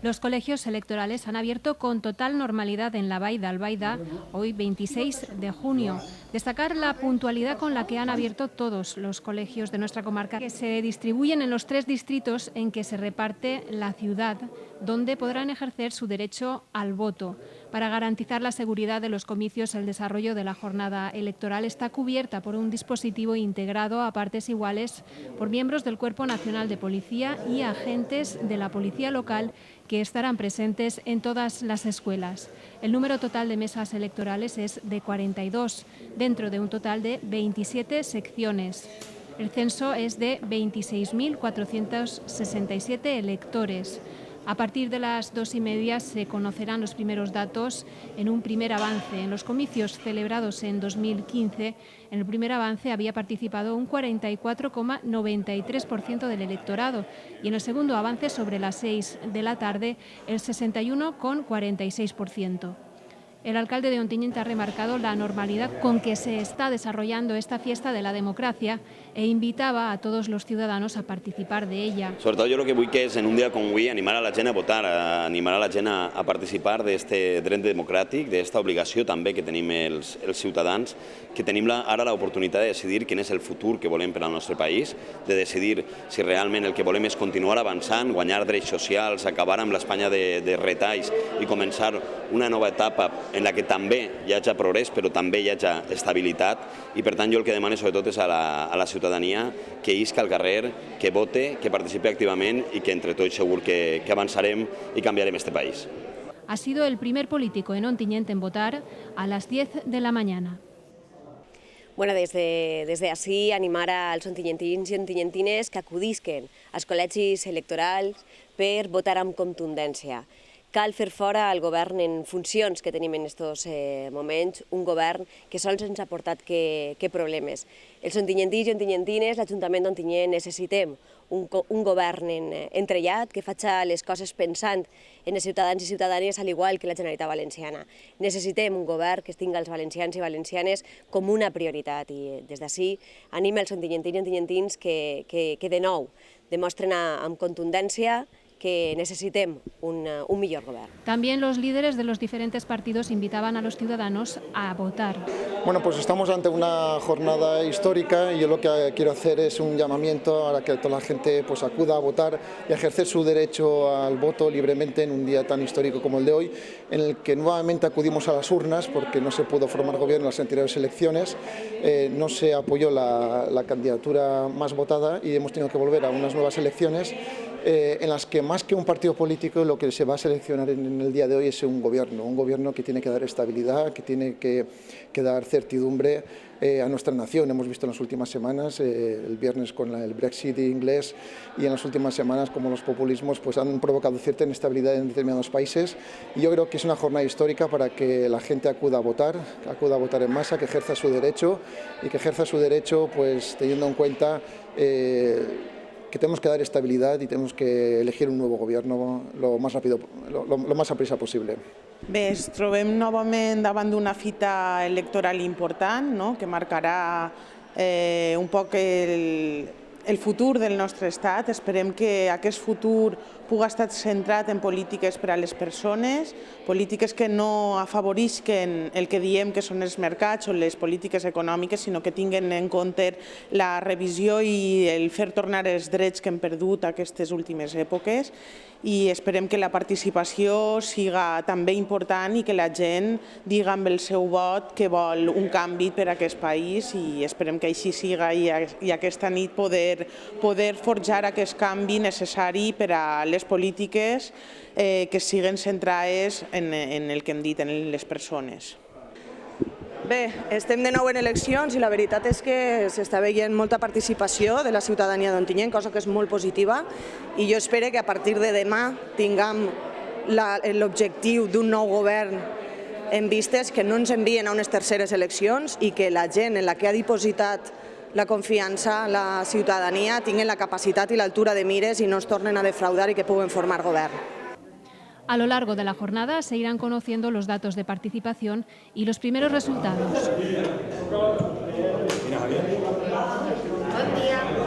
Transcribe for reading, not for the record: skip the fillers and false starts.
Los colegios electorales han abierto con total normalidad en la Vall d'Albaida hoy 26 de junio. Destacar la puntualidad con la que han abierto todos los colegios de nuestra comarca, que se distribuyen en los 3 distritos en que se reparte la ciudad, donde podrán ejercer su derecho al voto. Para garantizar la seguridad de los comicios, el desarrollo de la jornada electoral está cubierta por un dispositivo integrado a partes iguales por miembros del Cuerpo Nacional de Policía y agentes de la Policía Local que estarán presentes en todas las escuelas. El número total de mesas electorales es de 42, dentro de un total de 27 secciones. El censo es de 26.467 electores. A partir de las 2:30 se conocerán los primeros datos en un primer avance. En los comicios celebrados en 2015, en el primer avance había participado un 44,93% del electorado y en el segundo avance, sobre las 6 de la tarde, el 61,46%. El alcalde de Ontinyent ha remarcado la normalidad con que se está desarrollando esta fiesta de la democracia e invitaba a todos los ciudadanos a participar de ella. Sobretot jo el que vull que és, en un dia com avui, animar a la gent a votar, animar a la gent a participar d'aquest dret democràtic, d'aquesta obligació també que tenim els ciutadans, que tenim ara l'oportunitat de decidir quin és el futur que volem per al nostre país, de decidir si realment el que volem és continuar avançant, guanyar drets socials, acabar amb l'Espanya de retalls i començar una nova etapa en la que també hi hagi progrés, però també hi hagi estabilitat. I per tant jo el que demano sobretot és a la ciutadania que isca al carrer, que vote, que participi activament i que entre tots segur que avançarem i canviarem este país. Ha sido el primer político en Ontinyent en votar a las 10 de la mañana. Bueno, des d'ací animar als ontinyentins i ontinyentines que acudisquen als col·legis electorals per votar amb contundència. Cal fer fora el govern en funcions que tenim en aquests moments, un govern que sols ens ha portat que problemes. Els ontinyentins i ontinyentines, l'Ajuntament d'Ontinyent, necessitem un govern entrellat que faci les coses pensant en els ciutadans i ciutadanes al igual que la Generalitat Valenciana. Necessitem un govern que tingui els valencians i valencianes com una prioritat i des d'ací anima els ontinyentins i ontinyentins que de nou demostren amb contundència que necesitem un millor govern. También los líderes de los diferentes partidos invitaban a los ciudadanos a votar. Bueno, pues estamos ante una jornada histórica y yo lo que quiero hacer es un llamamiento a que toda la gente pues acuda a votar y a ejercer su derecho al voto libremente en un día tan histórico como el de hoy, en el que nuevamente acudimos a las urnas porque no se pudo formar gobierno en las anteriores elecciones, no se apoyó la candidatura más votada y hemos tenido que volver a unas nuevas elecciones en las que más que un partido político lo que se va a seleccionar en el día de hoy es un gobierno que tiene que dar estabilidad, que tiene que dar certidumbre a nuestra nación. Hemos visto en las últimas semanas, el viernes con el Brexit inglés y en las últimas semanas como los populismos pues han provocado cierta inestabilidad en determinados países y yo creo que es una jornada histórica para que la gente acuda a votar en masa, que ejerza su derecho y que ejerza su derecho pues teniendo en cuenta que tenemos que dar estabilidad y tenemos que elegir un nuevo gobierno lo más rápido, lo más a prisa posible. Bé, ens trobem novament davant d'una fita electoral important, no?, que marcarà un poc el futur del nostre estat. Esperem que aquest futur pugui estar centrat en polítiques per a les persones, polítiques que no afavorisquen el que diem que són els mercats o les polítiques econòmiques, sinó que tinguen en compte la revisió i el fer tornar els drets que hem perdut aquestes últimes èpoques. I esperem que la participació siga també important i que la gent diga amb el seu vot que vol un canvi per a aquest país i esperem que així siga i aquesta nit poder forjar aquest canvi necessari per a les polítiques que siguen centrades en el que hem dit, en les persones. Bé, estem de nou en eleccions i la veritat és que s'està veient molta participació de la ciutadania d'Ontinyent, cosa que és molt positiva, i jo espero que a partir de demà tinguem l'objectiu d'un nou govern en vistes, que no ens envien a unes terceres eleccions i que la gent en la que ha dipositat la confiança, la ciutadania, tinguen la capacitat i l'altura de mires i no es tornen a defraudar i que puguen formar govern. A lo largo de la jornada se irán conociendo los datos de participación y los primeros resultados.